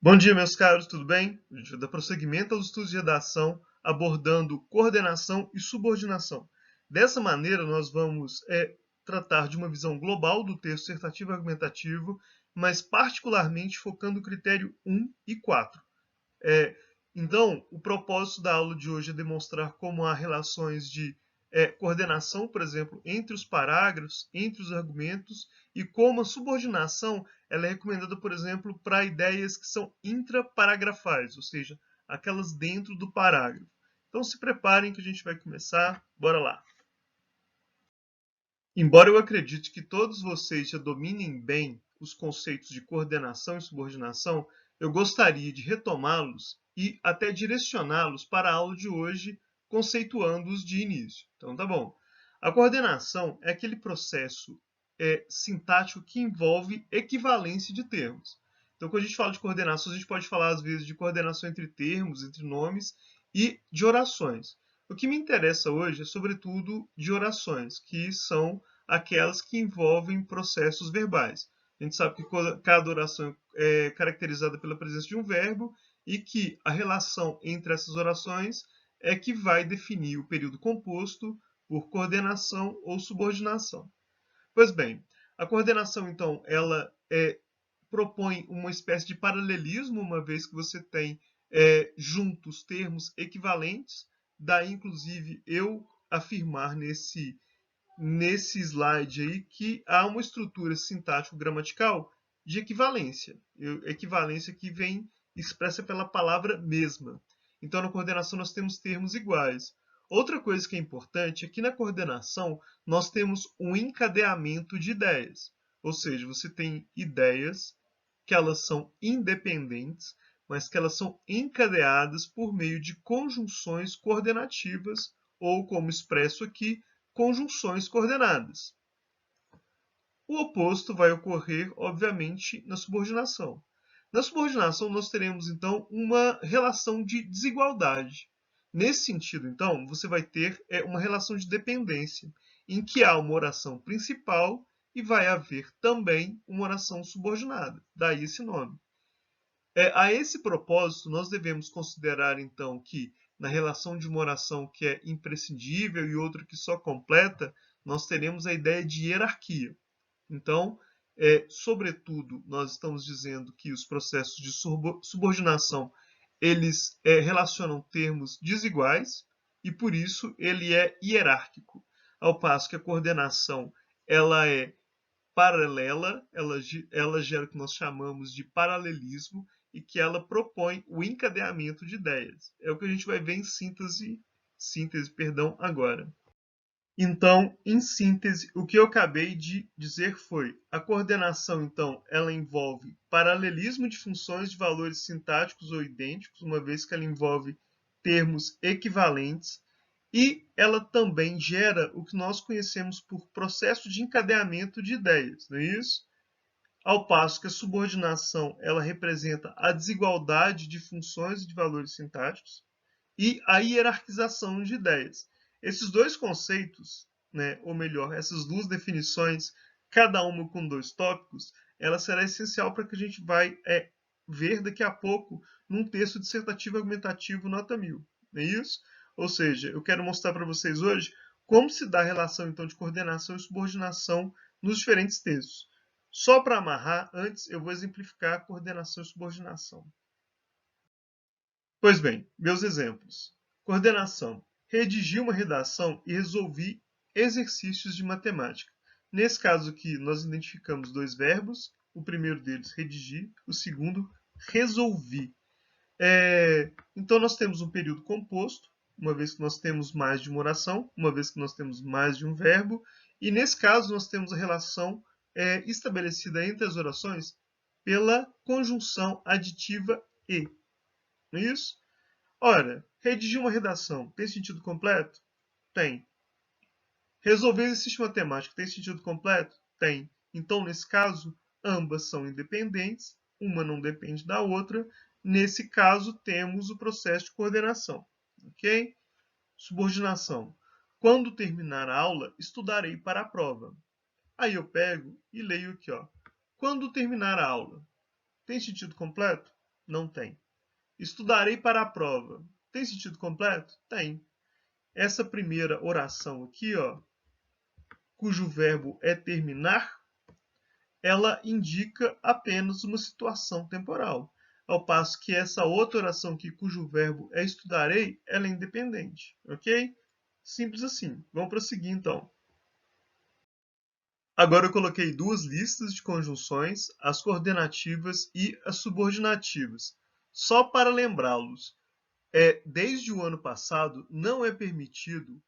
Bom dia, meus caros, tudo bem? A gente vai dar prosseguimento aos estudos de redação, abordando coordenação e subordinação. Dessa maneira, nós vamos tratar de uma visão global do texto dissertativo e argumentativo, mas particularmente focando no critério 1 e 4. É, então, o propósito da aula de hoje é demonstrar como há relações de coordenação, por exemplo, entre os parágrafos, entre os argumentos, e como a subordinação ela é recomendada, por exemplo, para ideias que são intraparagrafais, ou seja, aquelas dentro do parágrafo. Então, se preparem que a gente vai começar. Bora lá! Embora eu acredite que todos vocês já dominem bem os conceitos de coordenação e subordinação, eu gostaria de retomá-los e até direcioná-los para a aula de hoje, conceituando-os de início. Então, tá bom. A coordenação é aquele processo sintático que envolve equivalência de termos. Então, quando a gente fala de coordenação, a gente pode falar, às vezes, de coordenação entre termos, entre nomes e de orações. O que me interessa hoje é, sobretudo, de orações, que são aquelas que envolvem processos verbais. A gente sabe que cada oração é caracterizada pela presença de um verbo e que a relação entre essas orações é que vai definir o período composto por coordenação ou subordinação. Pois bem, a coordenação, então, ela propõe uma espécie de paralelismo, uma vez que você tem juntos termos equivalentes, daí, inclusive, eu afirmar nesse slide aí que há uma estrutura sintático-gramatical de equivalência. Equivalência que vem expressa pela palavra mesma. Então, na coordenação, nós temos termos iguais. Outra coisa que é importante é que na coordenação nós temos um encadeamento de ideias. Ou seja, você tem ideias que elas são independentes, mas que elas são encadeadas por meio de conjunções coordenativas, ou, como expresso aqui, conjunções coordenadas. O oposto vai ocorrer, obviamente, na subordinação. Na subordinação, nós teremos, então, uma relação de desigualdade. Nesse sentido, então, você vai ter uma relação de dependência, em que há uma oração principal e vai haver também uma oração subordinada, daí esse nome. A esse propósito, nós devemos considerar, então, que na relação de uma oração que é imprescindível e outra que só completa, nós teremos a ideia de hierarquia. Então, sobretudo, nós estamos dizendo que os processos de subordinação, eles relacionam termos desiguais e, por isso, ele é hierárquico. Ao passo que a coordenação, ela é paralela, ela gera o que nós chamamos de paralelismo e que ela propõe o encadeamento de ideias. É o que a gente vai ver em síntese, perdão, agora. Então, em síntese, o que eu acabei de dizer foi: a coordenação, então, ela envolve paralelismo de funções de valores sintáticos ou idênticos, uma vez que ela envolve termos equivalentes, e ela também gera o que nós conhecemos por processo de encadeamento de ideias, não é isso? Ao passo que a subordinação ela representa a desigualdade de funções e de valores sintáticos e a hierarquização de ideias. Esses dois conceitos, né, ou melhor, essas duas definições, cada uma com dois tópicos, ela será essencial para que a gente vai ver daqui a pouco num texto dissertativo argumentativo nota 1000. Não é isso? Ou seja, eu quero mostrar para vocês hoje como se dá a relação então de coordenação e subordinação nos diferentes textos. Só para amarrar, antes eu vou exemplificar coordenação e subordinação. Pois bem, meus exemplos. Coordenação. Redigi uma redação e resolvi exercícios de matemática. Nesse caso aqui, nós identificamos dois verbos. O primeiro deles, redigir. O segundo, resolvi. Então, nós temos um período composto, uma vez que nós temos mais de uma oração, uma vez que nós temos mais de um verbo. E, nesse caso, nós temos a relação estabelecida entre as orações pela conjunção aditiva e. Não é isso? Ora, redigir uma redação tem sentido completo? Tem. Resolver exercício matemático tem sentido completo? Tem. Então, nesse caso, ambas são independentes, uma não depende da outra. Nesse caso, temos o processo de coordenação. Ok? Subordinação. Quando terminar a aula, estudarei para a prova. Aí eu pego e leio aqui, ó. Quando terminar a aula, tem sentido completo? Não tem. Estudarei para a prova. Tem sentido completo? Tem. Essa primeira oração aqui, ó, cujo verbo é terminar, ela indica apenas uma situação temporal. Ao passo que essa outra oração aqui, cujo verbo é estudarei, ela é independente, ok? Simples assim. Vamos prosseguir então. Agora eu coloquei duas listas de conjunções, as coordenativas e as subordinativas. Só para lembrá-los, desde o ano passado não é permitido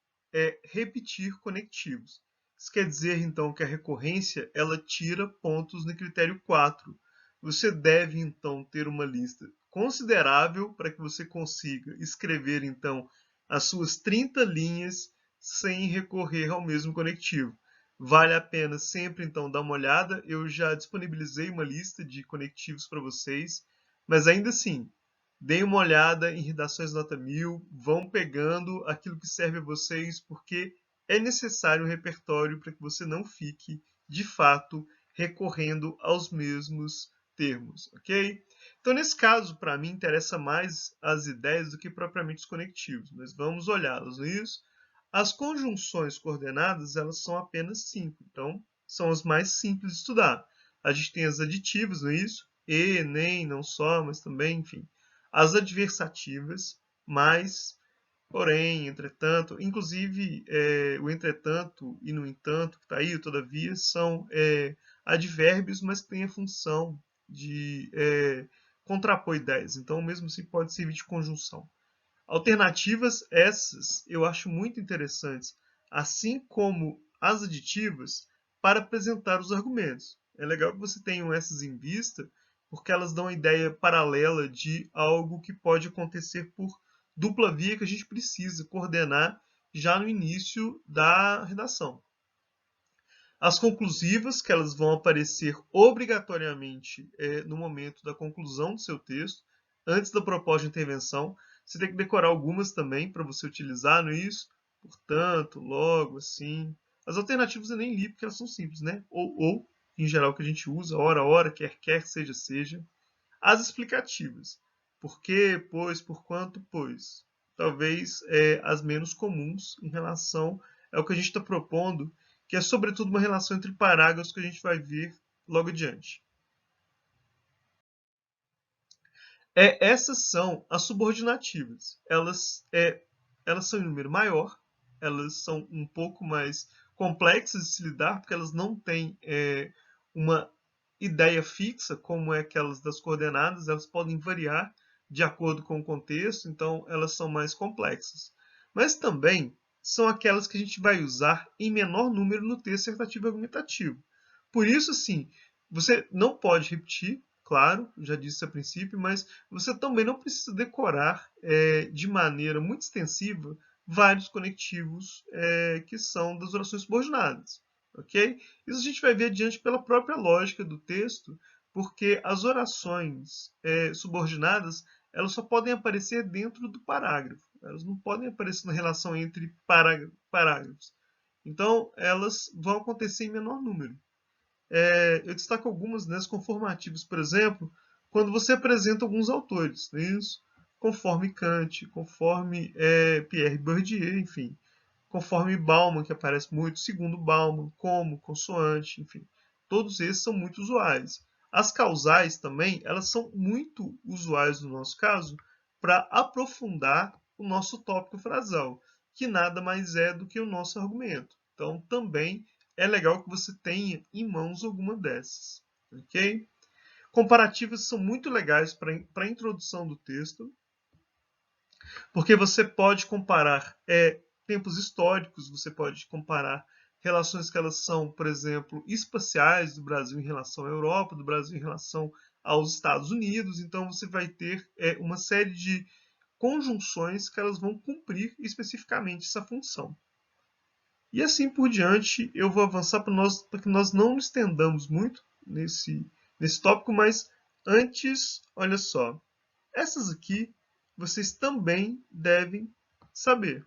repetir conectivos. Isso quer dizer, então, que a recorrência ela tira pontos no critério 4. Você deve, então, ter uma lista considerável para que você consiga escrever, então, as suas 30 linhas sem recorrer ao mesmo conectivo. Vale a pena sempre, então, dar uma olhada. Eu já disponibilizei uma lista de conectivos para vocês, mas ainda assim, deem uma olhada em redações nota 1000, vão pegando aquilo que serve a vocês, porque é necessário um repertório para que você não fique, de fato, recorrendo aos mesmos termos, ok? Então, nesse caso, para mim, interessa mais as ideias do que propriamente os conectivos, mas vamos olhá-las, não é isso? As conjunções coordenadas, elas são apenas 5, então são as mais simples de estudar. A gente tem as aditivas, não é isso? E, nem, não só, mas também, enfim. As adversativas, mas, porém, entretanto, inclusive o entretanto e no entanto, que está aí, o todavia, são advérbios, mas que têm a função de contrapor ideias. Então, mesmo assim, pode servir de conjunção. Alternativas essas eu acho muito interessantes, assim como as aditivas, para apresentar os argumentos. É legal que você tenha essas em vista, porque elas dão uma ideia paralela de algo que pode acontecer por dupla via que a gente precisa coordenar já no início da redação. As conclusivas, que elas vão aparecer obrigatoriamente no momento da conclusão do seu texto, antes da proposta de intervenção. Você tem que decorar algumas também para você utilizar, não é isso? Portanto, logo, assim. As alternativas eu nem li porque elas são simples, né? Ou, em geral, que a gente usa, ora, quer, seja. As explicativas. Por quê, pois, por quanto, pois. Talvez as menos comuns em relação ao que a gente está propondo, que é sobretudo uma relação entre parágrafos que a gente vai ver logo adiante. Essas são as subordinativas. Elas são em número maior, elas são um pouco mais complexas de se lidar, porque elas não têm uma ideia fixa, como é aquelas das coordenadas, elas podem variar de acordo com o contexto, então elas são mais complexas. Mas também são aquelas que a gente vai usar em menor número no texto dissertativo e argumentativo. Por isso, sim, você não pode repetir, claro, já disse a princípio, mas você também não precisa decorar de maneira muito extensiva vários conectivos que são das orações subordinadas. Ok? Isso a gente vai ver adiante pela própria lógica do texto, porque as orações subordinadas elas só podem aparecer dentro do parágrafo. Elas não podem aparecer na relação entre parágrafos. Então, elas vão acontecer em menor número. Eu destaco algumas né, conformativas, por exemplo, quando você apresenta alguns autores, não é isso? Conforme Kant, conforme Pierre Bourdieu, enfim, conforme Bauman, que aparece muito, segundo Bauman, como, consoante, enfim. Todos esses são muito usuais. As causais também, elas são muito usuais no nosso caso para aprofundar o nosso tópico frasal, que nada mais é do que o nosso argumento. Então, também é legal que você tenha em mãos alguma dessas, ok? Comparativas são muito legais para a introdução do texto, porque você pode comparar tempos históricos, você pode comparar relações que elas são, por exemplo, espaciais do Brasil em relação à Europa, do Brasil em relação aos Estados Unidos. Então você vai ter uma série de conjunções que elas vão cumprir especificamente essa função. E assim por diante, eu vou avançar para que nós não nos estendamos muito nesse tópico, mas antes, olha só, essas aqui vocês também devem saber.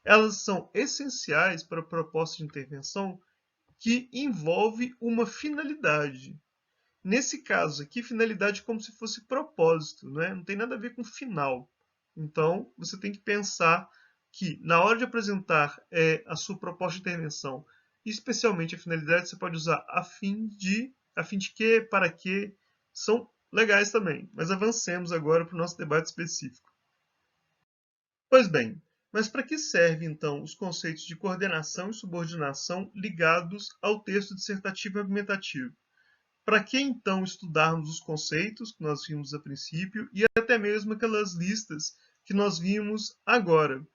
Elas são essenciais para a proposta de intervenção que envolve uma finalidade. Nesse caso aqui, finalidade é como se fosse propósito, né? Não tem nada a ver com final. Então, você tem que pensar que, na hora de apresentar a sua proposta de intervenção, especialmente a finalidade, você pode usar a fim de quê, para quê, são legais também. Mas avancemos agora para o nosso debate específico. Pois bem, mas para que servem então os conceitos de coordenação e subordinação ligados ao texto dissertativo e argumentativo? Para que então estudarmos os conceitos que nós vimos a princípio e até mesmo aquelas listas que nós vimos agora?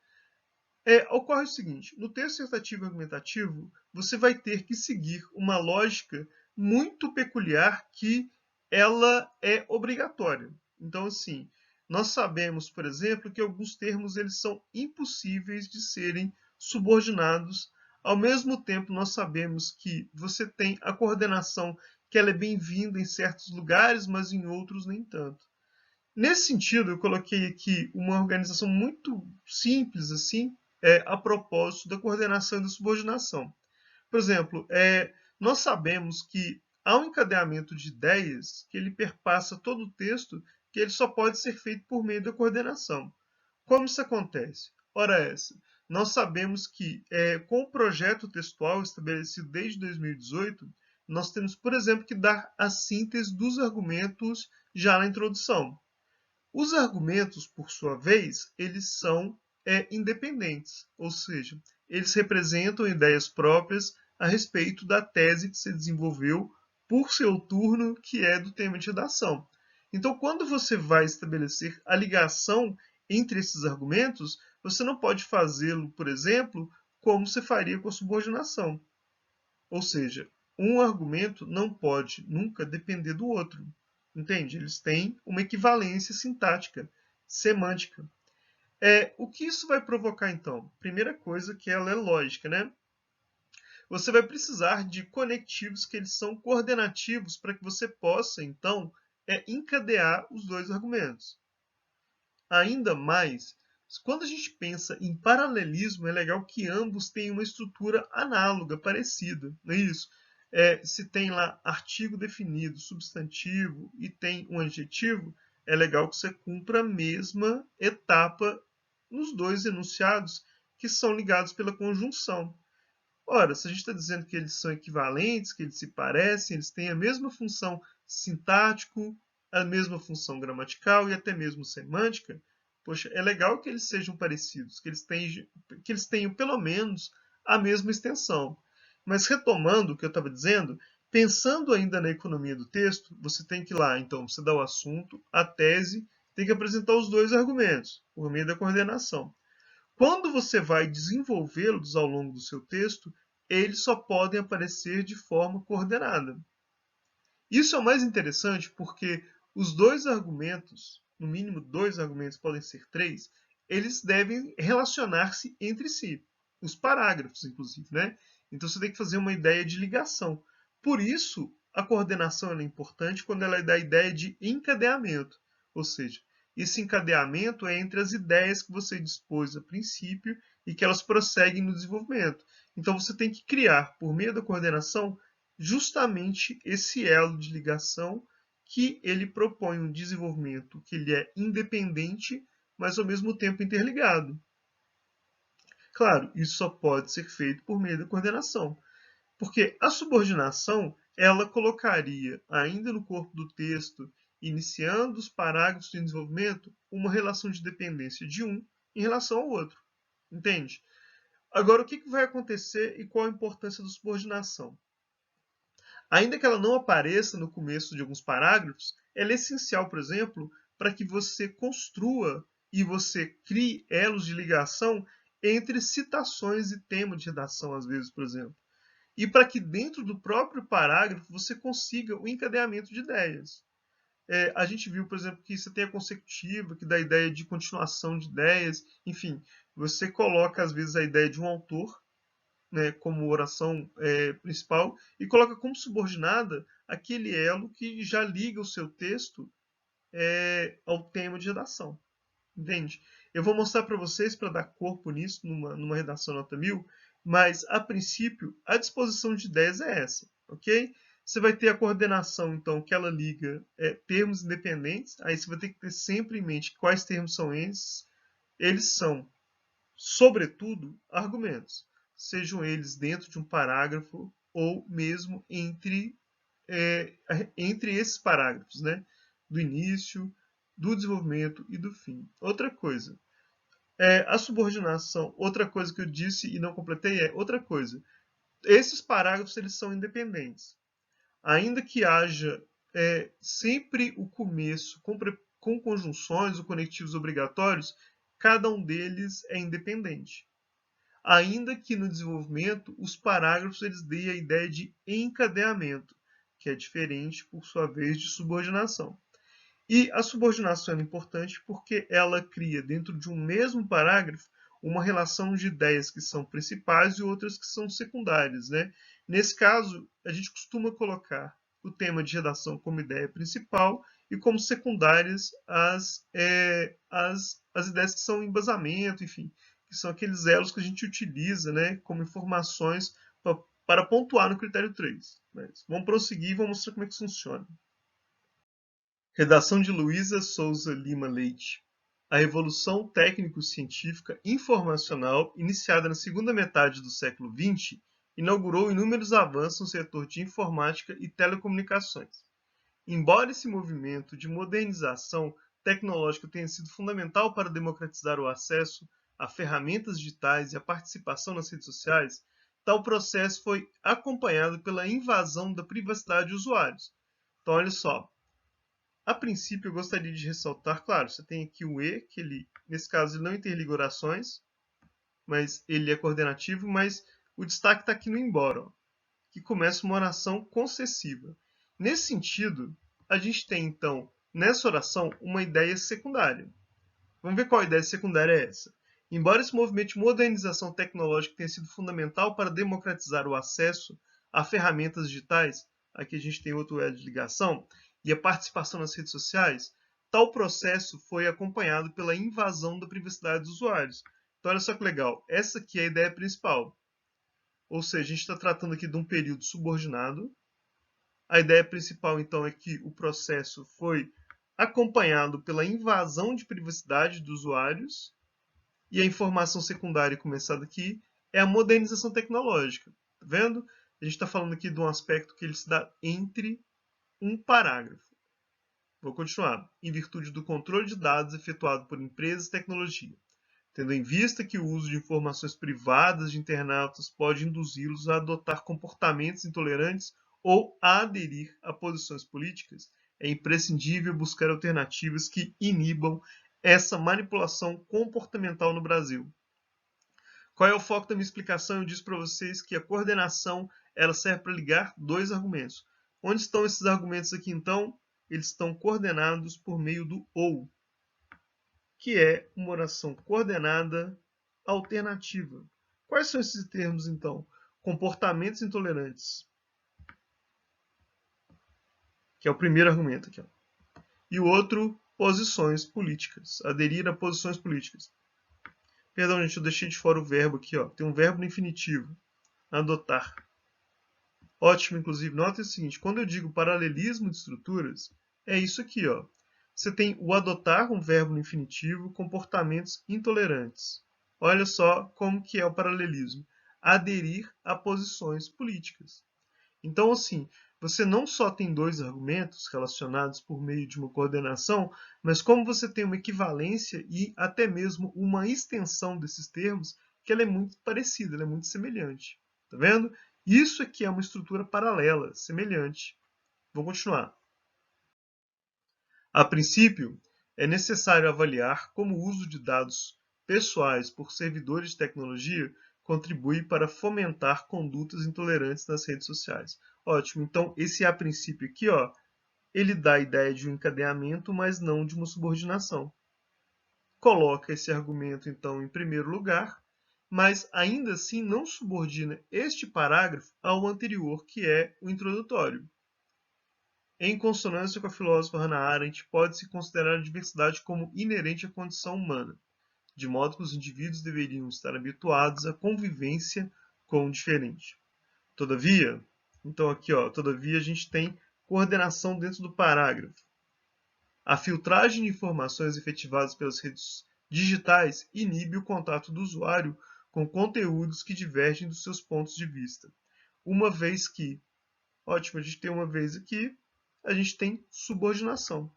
Ocorre o seguinte: no texto dissertativo e argumentativo, você vai ter que seguir uma lógica muito peculiar que ela é obrigatória. Então, assim, nós sabemos, por exemplo, que alguns termos eles são impossíveis de serem subordinados. Ao mesmo tempo, nós sabemos que você tem a coordenação que ela é bem-vinda em certos lugares, mas em outros nem tanto. Nesse sentido, eu coloquei aqui uma organização muito simples, assim, a propósito da coordenação e da subordinação. Por exemplo, nós sabemos que há um encadeamento de ideias que ele perpassa todo o texto, que ele só pode ser feito por meio da coordenação. Como isso acontece? Ora essa, nós sabemos que com o projeto textual estabelecido desde 2018, nós temos, por exemplo, que dar a síntese dos argumentos já na introdução. Os argumentos, por sua vez, eles são independentes, ou seja, eles representam ideias próprias a respeito da tese que se desenvolveu por seu turno, que é do tema de redação. Então, quando você vai estabelecer a ligação entre esses argumentos, você não pode fazê-lo, por exemplo, como você faria com a subordinação. Ou seja, um argumento não pode nunca depender do outro. Entende? Eles têm uma equivalência sintática, semântica. O que isso vai provocar, então? Primeira coisa que ela é lógica, né? Você vai precisar de conectivos que eles são coordenativos para que você possa, então, encadear os dois argumentos. Ainda mais, quando a gente pensa em paralelismo, é legal que ambos tenham uma estrutura análoga, parecida, não é isso? Se tem lá artigo definido, substantivo e tem um adjetivo, é legal que você cumpra a mesma etapa nos dois enunciados que são ligados pela conjunção. Ora, se a gente está dizendo que eles são equivalentes, que eles se parecem, eles têm a mesma função sintático, a mesma função gramatical e até mesmo semântica, poxa, é legal que eles sejam parecidos, que eles tenham pelo menos a mesma extensão. Mas retomando o que eu estava dizendo, pensando ainda na economia do texto, você tem que ir lá, então, você dá o assunto, a tese, tem que apresentar os dois argumentos, por meio da coordenação. Quando você vai desenvolvê-los ao longo do seu texto, eles só podem aparecer de forma coordenada. Isso é o mais interessante porque os dois argumentos, no mínimo dois argumentos, podem ser três, eles devem relacionar-se entre si. Os parágrafos, inclusive, né? Então você tem que fazer uma ideia de ligação. Por isso, a coordenação é importante quando ela dá a ideia de encadeamento. Ou seja, esse encadeamento é entre as ideias que você dispôs a princípio e que elas prosseguem no desenvolvimento. Então você tem que criar, por meio da coordenação, justamente esse elo de ligação que ele propõe um desenvolvimento que ele é independente, mas ao mesmo tempo interligado. Claro, isso só pode ser feito por meio da coordenação, porque a subordinação ela colocaria ainda no corpo do texto, iniciando os parágrafos de desenvolvimento, uma relação de dependência de um em relação ao outro. Entende? Agora, o que vai acontecer e qual a importância da subordinação? Ainda que ela não apareça no começo de alguns parágrafos, ela é essencial, por exemplo, para que você construa e você crie elos de ligação entre citações e tema de redação, às vezes, por exemplo. E para que dentro do próprio parágrafo você consiga o encadeamento de ideias. A gente viu, por exemplo, que você tem a consecutiva, que dá a ideia de continuação de ideias, enfim, você coloca às vezes a ideia de um autor, né, como oração principal, e coloca como subordinada aquele elo que já liga o seu texto ao tema de redação. Entende? Eu vou mostrar para vocês, para dar corpo nisso, numa redação nota 1000, mas, a princípio, a disposição de ideias é essa, ok? Você vai ter a coordenação, então, que ela liga termos independentes. Aí você vai ter que ter sempre em mente quais termos são esses. Eles são, sobretudo, argumentos, sejam eles dentro de um parágrafo ou mesmo entre esses parágrafos, né? Do início, do desenvolvimento e do fim. Outra coisa, a subordinação, outra coisa que eu disse e não completei outra coisa. Esses parágrafos eles são independentes. Ainda que haja sempre o começo com conjunções ou conectivos obrigatórios, cada um deles é independente. Ainda que no desenvolvimento os parágrafos eles deem a ideia de encadeamento, que é diferente, por sua vez, de subordinação. E a subordinação é importante porque ela cria, dentro de um mesmo parágrafo, uma relação de ideias que são principais e outras que são secundárias, né? Nesse caso, a gente costuma colocar o tema de redação como ideia principal e como secundárias as ideias que são embasamento, enfim, que são aqueles elos que a gente utiliza, né, como informações para pontuar no critério 3. Mas vamos prosseguir e vamos mostrar como é que funciona. Redação de Luísa Souza Lima Leite. A revolução técnico-científica informacional, iniciada na segunda metade do século XX, inaugurou inúmeros avanços no setor de informática e telecomunicações. Embora esse movimento de modernização tecnológica tenha sido fundamental para democratizar o acesso a ferramentas digitais e a participação nas redes sociais, tal processo foi acompanhado pela invasão da privacidade de usuários. Então, olha só, a princípio, eu gostaria de ressaltar, claro, você tem aqui o E, que ele, nesse caso, ele não interliga orações, mas ele é coordenativo, mas o destaque está aqui no embora, ó, que começa uma oração concessiva. Nesse sentido, a gente tem, então, nessa oração, uma ideia secundária. Vamos ver qual ideia secundária é essa. Embora esse movimento de modernização tecnológica tenha sido fundamental para democratizar o acesso a ferramentas digitais, aqui a gente tem outro elo de ligação, e a participação nas redes sociais, tal processo foi acompanhado pela invasão da privacidade dos usuários. Então, olha só que legal. Essa aqui é a ideia principal. Ou seja, a gente está tratando aqui de um período subordinado. A ideia principal, então, é que o processo foi acompanhado pela invasão de privacidade dos usuários. E a informação secundária, começada aqui, é a modernização tecnológica. Tá vendo? A gente está falando aqui de um aspecto que ele se dá entre um parágrafo. Vou continuar. Em virtude do controle de dados efetuado por empresas de tecnologia, tendo em vista que o uso de informações privadas de internautas pode induzi-los a adotar comportamentos intolerantes ou a aderir a posições políticas, é imprescindível buscar alternativas que inibam essa manipulação comportamental no Brasil. Qual é o foco da minha explicação? Eu disse para vocês que a coordenação ela serve para ligar dois argumentos. Onde estão esses argumentos aqui, então? Eles estão coordenados por meio do ou, que é uma oração coordenada alternativa. Quais são esses termos, então? Comportamentos intolerantes, que é o primeiro argumento aqui, ó. E o outro, posições políticas, aderir a posições políticas. Perdão, gente, eu deixei de fora o verbo aqui, ó. Tem um verbo no infinitivo, adotar. Ótimo, inclusive, nota o seguinte, quando eu digo paralelismo de estruturas, é isso aqui, ó. Você tem o adotar, um verbo no infinitivo, comportamentos intolerantes. Olha só como que é o paralelismo. Aderir a posições políticas. Então, assim, você não só tem dois argumentos relacionados por meio de uma coordenação, mas como você tem uma equivalência e até mesmo uma extensão desses termos, que ela é muito parecida, ela é muito semelhante. Tá vendo? Isso aqui é uma estrutura paralela, semelhante. Vou continuar. A princípio, é necessário avaliar como o uso de dados pessoais por servidores de tecnologia contribui para fomentar condutas intolerantes nas redes sociais. Ótimo, então esse a princípio aqui, ó, ele dá a ideia de um encadeamento, mas não de uma subordinação. Coloca esse argumento, então, em primeiro lugar, mas ainda assim não subordina este parágrafo ao anterior, que é o introdutório. Em consonância com a filósofa Hannah Arendt, pode-se considerar a diversidade como inerente à condição humana, de modo que os indivíduos deveriam estar habituados à convivência com o diferente. Todavia, Então aqui, ó, todavia, a gente tem coordenação dentro do parágrafo. A filtragem de informações efetivadas pelas redes digitais inibe o contato do usuário com conteúdos que divergem dos seus pontos de vista. Uma vez que, ótimo, a gente tem uma vez aqui, a gente tem subordinação.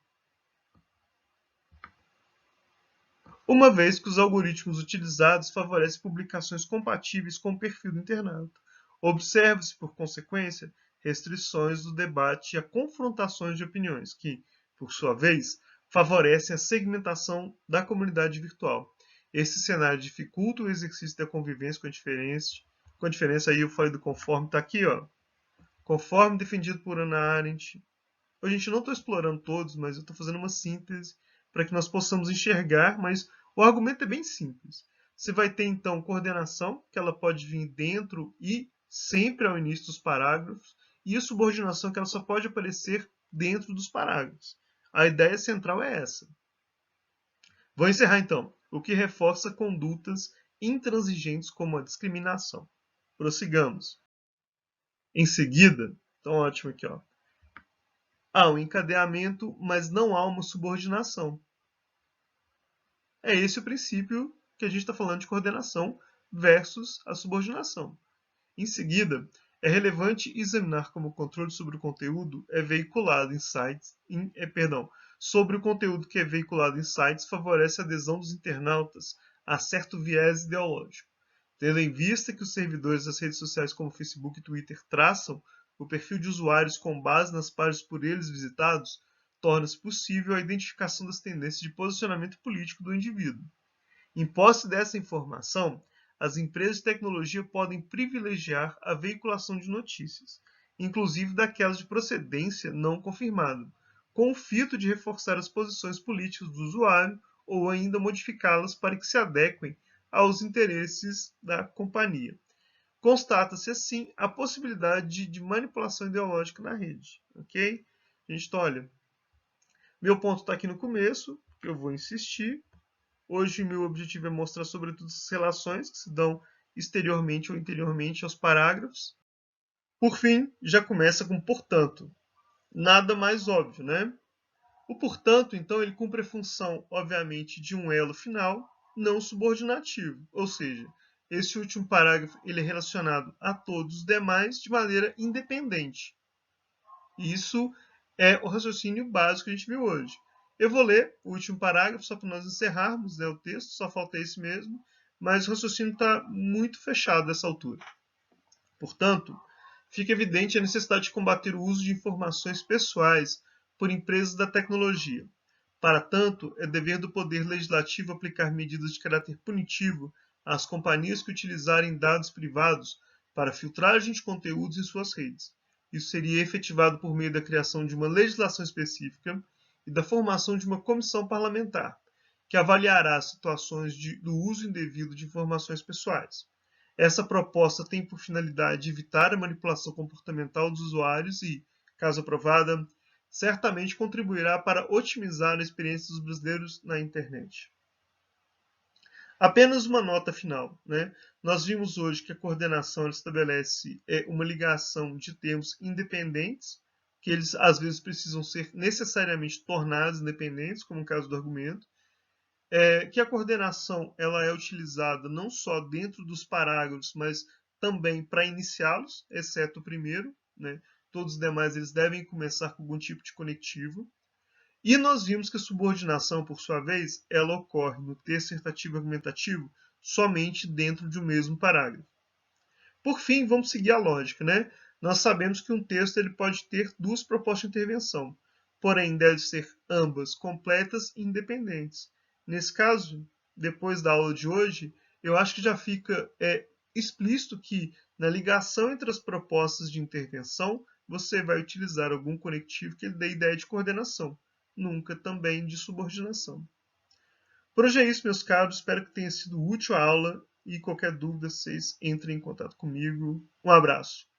Uma vez que os algoritmos utilizados favorecem publicações compatíveis com o perfil do internauta. Observe-se, por consequência, restrições do debate e a confrontações de opiniões, que, por sua vez, favorecem a segmentação da comunidade virtual. Esse cenário dificulta o exercício da convivência com a diferença aí eu falei do conforme, está aqui, ó. Conforme defendido por Hannah Arendt. A gente não estou explorando todos, mas eu estou fazendo uma síntese para que nós possamos enxergar, mas o argumento é bem simples. Você vai ter, então, coordenação, que ela pode vir dentro e sempre ao início dos parágrafos, e a subordinação, que ela só pode aparecer dentro dos parágrafos. A ideia central é essa. Vou encerrar, então, o que reforça condutas intransigentes como a discriminação. Prossigamos. Em seguida, então ótimo aqui, ó. Há um encadeamento, mas não há uma subordinação. É esse o princípio que a gente está falando de coordenação versus a subordinação. Em seguida, é relevante examinar como o controle sobre o conteúdo é veiculado em sites, sobre o conteúdo que é veiculado em sites favorece a adesão dos internautas a certo viés ideológico. Tendo em vista que os servidores das redes sociais como Facebook e Twitter traçam o perfil de usuários com base nas páginas por eles visitados, torna-se possível a identificação das tendências de posicionamento político do indivíduo. Em posse dessa informação, as empresas de tecnologia podem privilegiar a veiculação de notícias, inclusive daquelas de procedência não confirmada, com o fito de reforçar as posições políticas do usuário ou ainda modificá-las para que se adequem aos interesses da companhia. Constata-se, assim, a possibilidade de manipulação ideológica na rede. Ok? Gente, então, olha, meu ponto está aqui no começo, eu vou insistir. Hoje, meu objetivo é mostrar, sobretudo, as relações que se dão exteriormente ou interiormente aos parágrafos. Por fim, já começa com portanto. Nada mais óbvio, né? O portanto, então, ele cumpre a função, obviamente, de um elo final não subordinativo, ou seja, esse último parágrafo ele é relacionado a todos os demais de maneira independente. Isso é o raciocínio básico que a gente viu hoje. Eu vou ler o último parágrafo só para nós encerrarmos, né, o texto, só falta esse mesmo, mas o raciocínio está muito fechado nessa altura. Portanto, fica evidente a necessidade de combater o uso de informações pessoais por empresas da tecnologia. Para tanto, é dever do Poder Legislativo aplicar medidas de caráter punitivo às companhias que utilizarem dados privados para filtragem de conteúdos em suas redes. Isso seria efetivado por meio da criação de uma legislação específica e da formação de uma comissão parlamentar, que avaliará as situações do uso indevido de informações pessoais. Essa proposta tem por finalidade evitar a manipulação comportamental dos usuários e, caso aprovada, certamente contribuirá para otimizar a experiência dos brasileiros na internet. Apenas uma nota final, né? Nós vimos hoje que a coordenação estabelece uma ligação de termos independentes, que eles às vezes precisam ser necessariamente tornados independentes, como no caso do argumento, que a coordenação ela é utilizada não só dentro dos parágrafos, mas também para iniciá-los, exceto o primeiro, né? Todos os demais eles devem começar com algum tipo de conectivo. E nós vimos que a subordinação, por sua vez, ela ocorre no texto dissertativo argumentativo somente dentro de um mesmo parágrafo. Por fim, vamos seguir a lógica, né? Nós sabemos que um texto ele pode ter duas propostas de intervenção, porém devem ser ambas completas e independentes. Nesse caso, depois da aula de hoje, eu acho que já fica explícito que na ligação entre as propostas de intervenção, você vai utilizar algum conectivo que lhe dê ideia de coordenação, nunca também de subordinação. Por hoje é isso, meus caros. Espero que tenha sido útil a aula e qualquer dúvida, vocês entrem em contato comigo. Um abraço.